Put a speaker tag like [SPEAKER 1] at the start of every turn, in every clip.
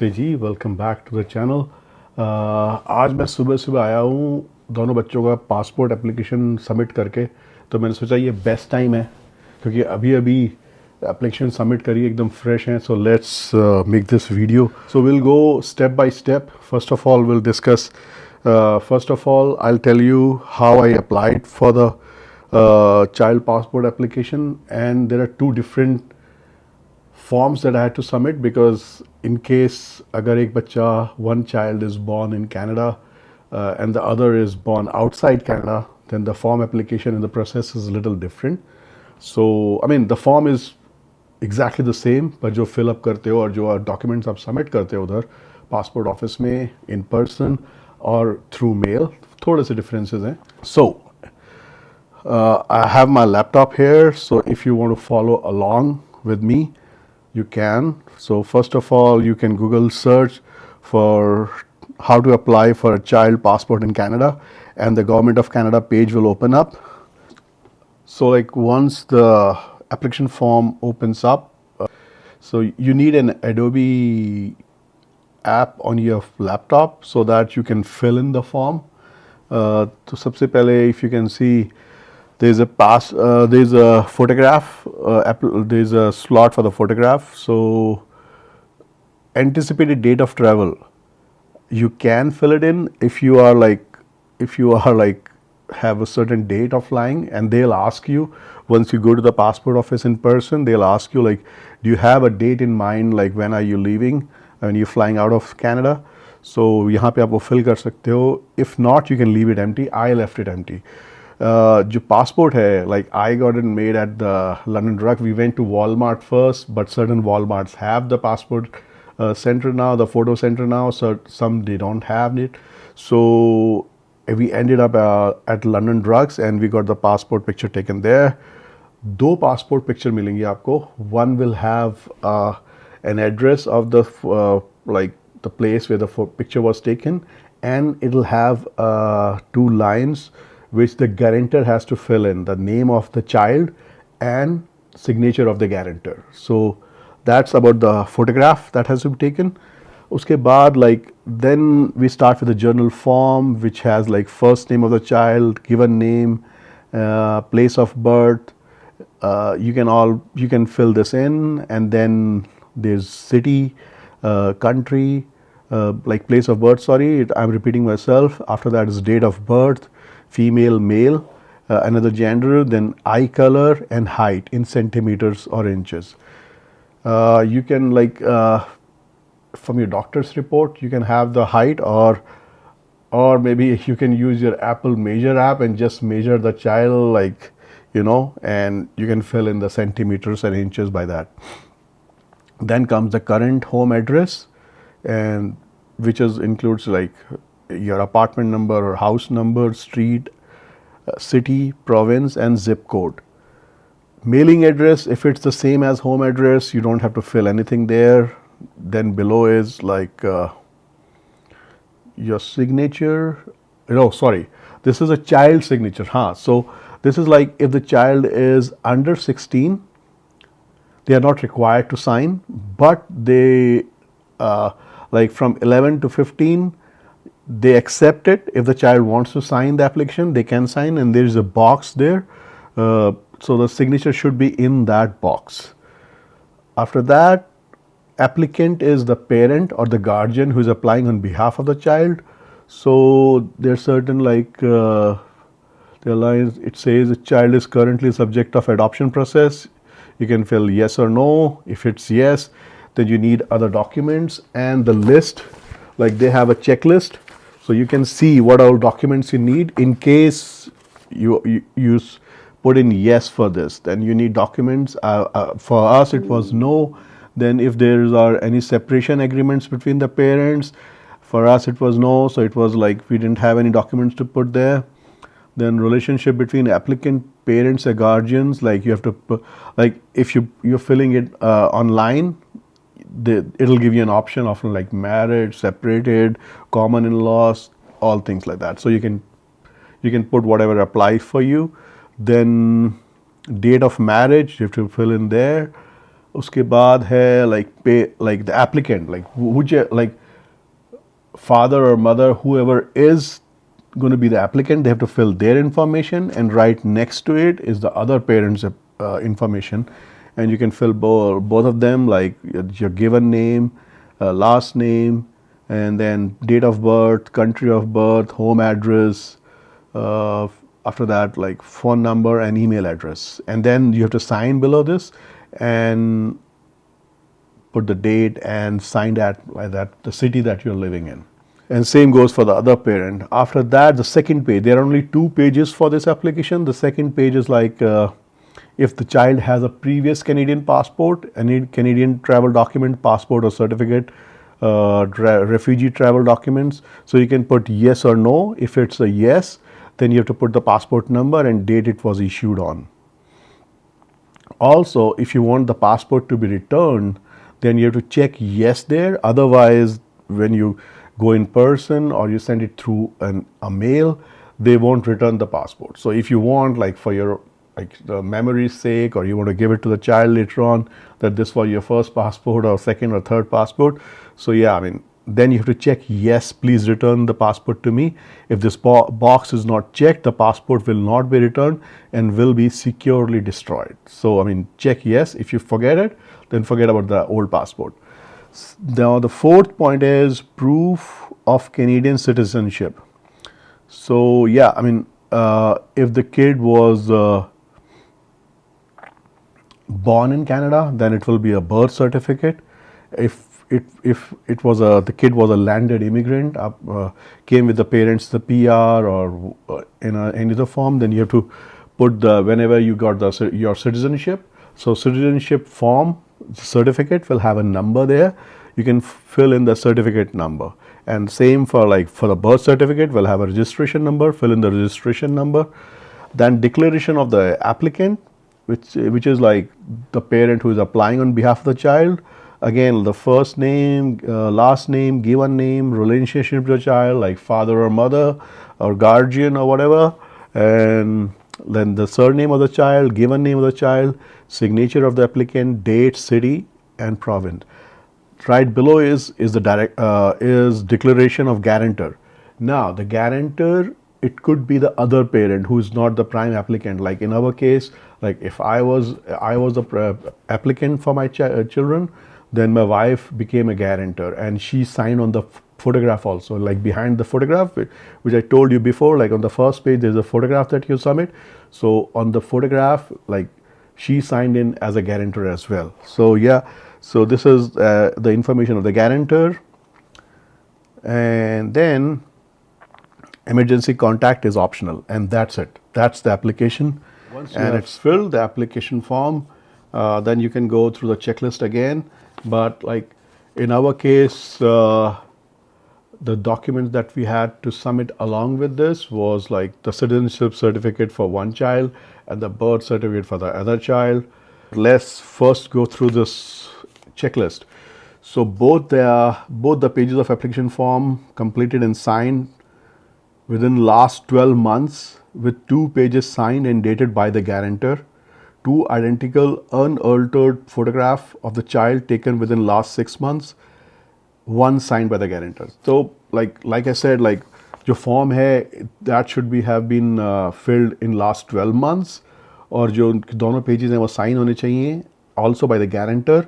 [SPEAKER 1] नमस्ते जी, welcome back to the channel. आज मैं सुबह सुबह आया हूँ दोनों बच्चों का पासपोर्ट एप्लीकेशन सबमिट करके। तो मैंने सोचा ये बेस्ट टाइम है क्योंकि अभी अभी एप्लीकेशन सबमिट करी एकदम फ्रेश हैं। So let's make this video. So will go step by step. First of all will discuss first of all I'll tell you how I applied for the child passport application, and there are two different forms that I had to submit because in case agar ek bacha, one child is born in Canada and the other is born outside Canada, then the form application and the process is a little different. So I mean the form is exactly the same, पर जो fill up करते हो और जो documents आप submit करते हो उधर passport office में in person और through mail थोड़े से differences हैं. So I have my laptop here, so if you want to follow along with me you can. So first of all you can Google search for how to apply for a child passport in Canada and the Government of Canada page will open up. So like once the application form opens up, so you need an Adobe app on your laptop so that you can fill in the form. तो सबसे पहले if you can see there's a photograph, there's a slot for the photograph. So anticipated date of travel, you can fill it in if you are like have a certain date of flying, and they'll ask you once you go to the passport office in person, they'll ask you like, do you have a date in mind, like when are you leaving, when you're flying out of Canada. So यहाँ पे आप वो fill कर सकते हो. If not, you can leave it empty. I left it empty. जो passport है, like I got it made at the London Drug. We went to Walmart first, but certain Walmarts have the passport center now, the photo center now. So some they don't have it. So we ended up at London Drugs and we got the passport picture taken there. दो passport picture मिलेंगी आपको. One will have an address of the like the place where the picture was taken, and it'll have two lines which the guarantor has to fill in, the name of the child and signature of the guarantor. So that's about the photograph that has to be taken. उसके बाद like then we start with the journal form which has like first name of the child, given name, place of birth. You can fill this in, and then there's city, country, like place of birth. Sorry, I'm repeating myself. After that is date of birth, female, male, another gender, then eye color and height in centimeters or inches. You can like from your doctor's report you can have the height, or maybe you can use your Apple Measure app and just measure the child, like and you can fill in the centimeters and inches by that. Then comes the current home address, and which includes like your apartment number or house number, street, city, province and zip code. Mailing address, if it's the same as home address, you don't have to fill anything there. Then below is like your signature. No, sorry, this is a child signature. So this is like if the child is under 16, they are not required to sign, but they like from 11 to 15 they accept it. If the child wants to sign the application, they can sign, and there is a box there. So the signature should be in that box. After that, applicant is the parent or the guardian who is applying on behalf of the child. So there's certain like the lines, it says the child is currently subject of adoption process. You can fill yes or no. If it's yes, then you need other documents, and the list, like they have a checklist, so you can see what all documents you need. In case you put in yes for this, then you need documents. For us it was no. Then if there are any separation agreements between the parents, for us it was no, so it was like we didn't have any documents to put there. Then relationship between applicant, parents and guardians, like you have to put, like if you're filling it online, it'll give you an option of like married, separated, common in-laws, all things like that. So you can put whatever applies for you. Then date of marriage, you have to fill in there. उसके बाद है like the applicant, like which like father or mother, whoever is going to be the applicant, they have to fill their information, and right next to it is the other parent's information, and you can fill both of them, like your given name, last name, and then date of birth, country of birth, home address, uh, after that like phone number and email address, and then you have to sign below this and put the date and sign that like that the city that you're living in. And same goes for the other parent. After that, the second page, there are only 2 pages for this application. The second page is like if the child has a previous Canadian passport, any Canadian travel document, passport or certificate, refugee travel documents. So you can put yes or no. If it's a yes, then you have to put the passport number and date it was issued on. Also, if you want the passport to be returned, then you have to check yes there. Otherwise, when you go in person or you send it through a mail, they won't return the passport. So if you want, like for your like the memory's sake, or you want to give it to the child later on that this was your first passport or second or third passport, so yeah, I mean, then you have to check yes, please return the passport to me. If this box is not checked, the passport will not be returned and will be securely destroyed. So I mean, check yes. If you forget it, then forget about the old passport. Now the fourth point is proof of Canadian citizenship. So yeah, I mean, if the kid was born in Canada, then it will be a birth certificate. If it was the kid was a landed immigrant, came with the parents, the PR or in any other form, then you have to put the whenever you got your citizenship. So citizenship form certificate will have a number there. You can fill in the certificate number, and same for like for the birth certificate, will have a registration number. Fill in the registration number. Then declaration of the applicant, which is like the parent who is applying on behalf of the child. Again, the first name, last name, given name, relationship to the child, like father or mother or guardian or whatever, and then the surname of the child, given name of the child, signature of the applicant, date, city, and province. Right below is the direct is declaration of guarantor. Now the guarantor, it could be the other parent who is not the prime applicant. Like in our case, like if I was the applicant for my children, then my wife became a guarantor and she signed on the photograph also, like behind the photograph, which I told you before, like on the first page there's a photograph that you submit. So on the photograph, like she signed in as a guarantor as well. So yeah, so this is the information of the guarantor. And then emergency contact is optional, and that's it. That's the application. Once you and it's filled the application form, then you can go through the checklist again. But like in our case, the documents that we had to submit along with this was like the citizenship certificate for one child and the birth certificate for the other child. Let's first go through this checklist. So both the pages of application form completed and signed within last 12 months with 2 pages signed and dated by the guarantor, 2 identical unaltered photograph of the child taken within last 6 months, 1 signed by the guarantor. So like I said, like जो form है that should be have been filled in last 12 months, और जो दोनों pages हैं वो sign होने चाहिए also by the guarantor.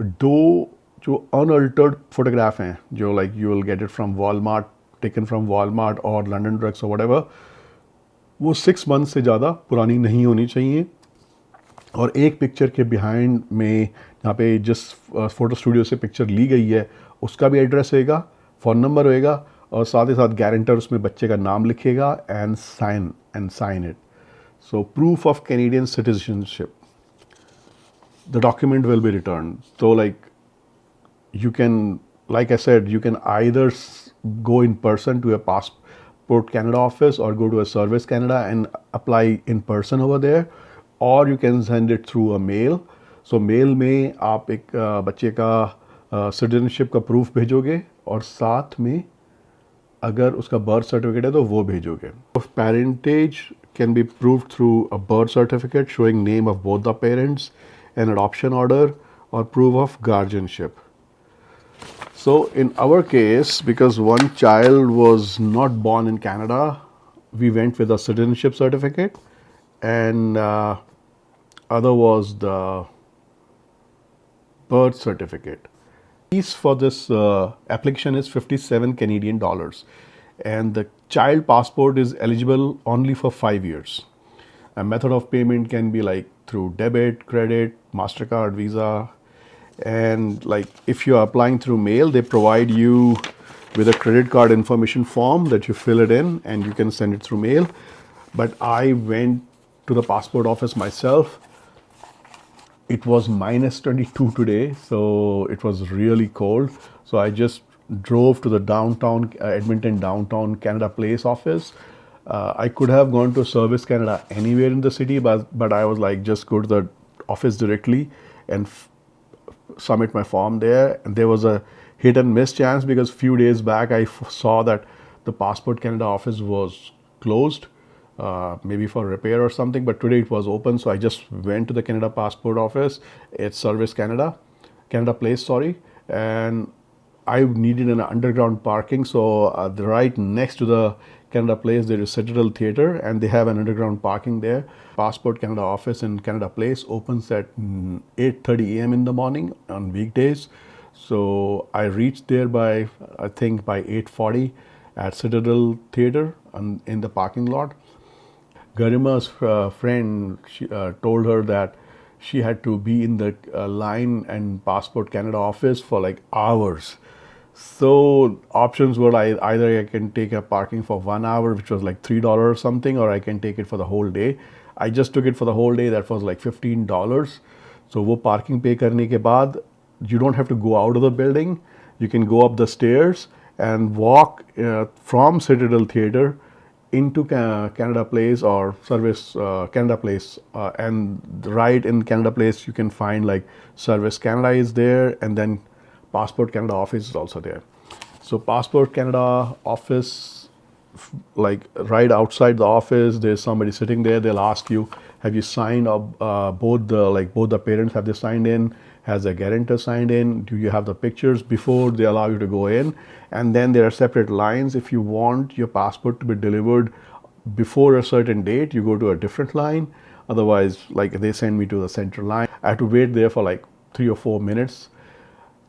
[SPEAKER 1] 2 जो unaltered photograph हैं जो like you will get it from Walmart, taken from Walmart or London Drugs or whatever, वो 6 months से ज़्यादा पुरानी नहीं होनी चाहिए. और एक पिक्चर के बिहाइंड में जहाँ पे जिस फ़ोटो स्टूडियो से पिक्चर ली गई है उसका भी एड्रेस होएगा, फ़ोन नंबर होएगा, और साथ ही साथ गारंटर उसमें बच्चे का नाम लिखेगा and sign it. So proof of Canadian citizenship, the document will be returned. So like you can, like I said, you can either go in person to a Passport Canada office or go to a Service Canada and apply in person over there, or you can send it through a mail. So mail में आप एक बच्चे का citizenship का proof भेजोगे और साथ में अगर उसका बर्थ सर्टिफिकेट है तो वो भेजोगे. Parentage can be proved through a birth certificate showing name of both the parents, an adoption order, or proof of guardianship. So in our case, because one child was not born in Canada, we went with a citizenship certificate, and other was the birth certificate. Fees for this application is 57 Canadian dollars, and the child passport is eligible only for 5 years. A method of payment can be like through debit, credit, MasterCard, Visa, and like if you are applying through mail, they provide you with a credit card information form that you fill it in and you can send it through mail. But I went to the passport office myself. It was minus 22 today, so it was really cold. So I just drove to the downtown Edmonton downtown Canada Place office. I could have gone to Service Canada anywhere in the city, but I was like, just go to the office directly and submit my form there. And there was a hit and miss chance because few days back I saw that the Passport Canada office was closed, maybe for repair or something, but today it was open, so I just went to the Canada Passport office. It's Service Canada, Canada Place, sorry, and I needed an underground parking, so right next to the Canada Place there is Citadel Theatre, and they have an underground parking there. Passport Canada office in Canada Place opens at 8:30 a.m. in the morning on weekdays. So I reached there by, I think, by 8:40 at Citadel Theatre in the parking lot. Garima's friend told her that she had to be in the line and Passport Canada office for like hours. So options were either I can take a parking for 1 hour, which was like $3 or something, or I can take it for the whole day. I just took it for the whole day. That was like $15. So वो parking pay करने के बाद, you don't have to go out of the building. You can go up the stairs and walk from Citadel Theatre into Canada Place or Service Canada Place, and right in Canada Place you can find like Service Canada is there, and then Passport Canada office is also there. So Passport Canada office, like right outside the office, there's somebody sitting there. They'll ask you, have you signed up? Both the parents, have they signed in? Has the guarantor signed in? Do you have the pictures before they allow you to go in? And then there are separate lines. If you want your passport to be delivered before a certain date, you go to a different line. Otherwise, like they send me to the central line. I had to wait there for like 3 or 4 minutes.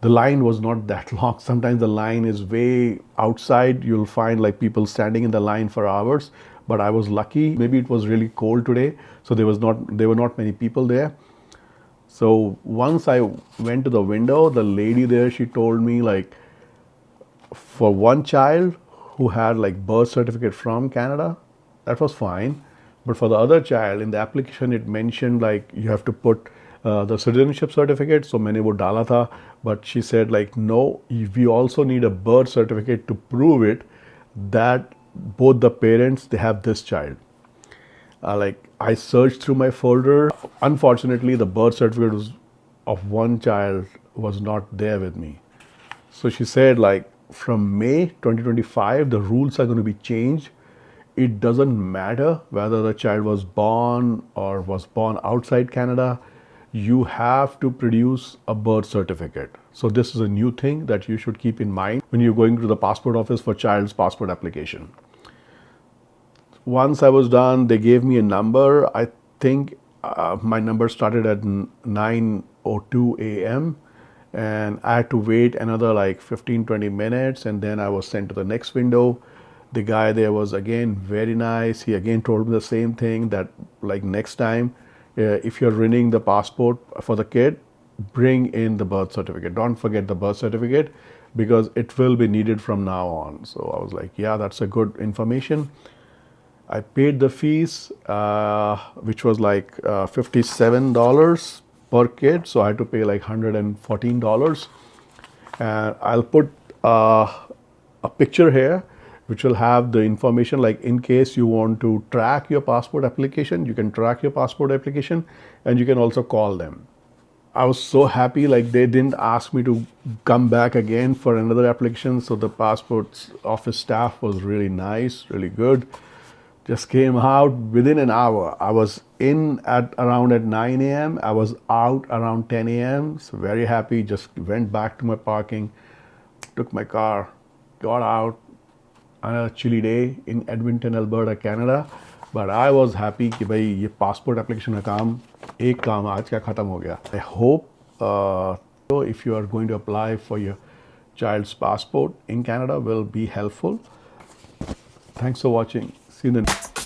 [SPEAKER 1] The line was not that long. Sometimes the line is way outside. You'll find like people standing in the line for hours. But I was lucky. Maybe it was really cold today, so there were not many people there. So once I went to the window, the lady there, she told me like for one child who had like birth certificate from Canada, that was fine. But for the other child in the application, it mentioned like you have to put the citizenship certificate. So मैंने वो डाला था, but she said like no, we also need a birth certificate to prove it that both the parents they have this child. Like I searched through my folder. Unfortunately, the birth certificate of one child was not there with me. So she said like from May 2025, the rules are going to be changed. It doesn't matter whether the child was born or was born outside Canada. You have to produce a birth certificate. So this is a new thing that you should keep in mind when you're going to the passport office for child's passport application. Once I was done, they gave me a number. I think my number started at 9:02 a.m. and I had to wait another like 15-20 minutes, and then I was sent to the next window. The guy there was again very nice. He again told me the same thing, that like next time if you're renewing the passport for the kid, bring in the birth certificate. Don't forget the birth certificate because it will be needed from now on. So I was like, yeah, that's a good information. I paid the fees, which was like $57 per kid. So I had to pay like $114. And I'll put a picture here which will have the information, like in case you want to track your passport application, you can track your passport application and you can also call them. I was so happy, like they didn't ask me to come back again for another application. So the passport office staff was really nice, really good. just came out within an hour. I was in at around at 9 a.m. I was out around 10 a.m. So very happy. Just went back to my parking, took my car, got out on a chilly day in Edmonton, Alberta, Canada. But I was happy कि भाई ये passport application का काम एक काम आज का ख़त्म हो गया. I hope if you are going to apply for your child's passport in Canada will be helpful. Thanks for watching. See you in the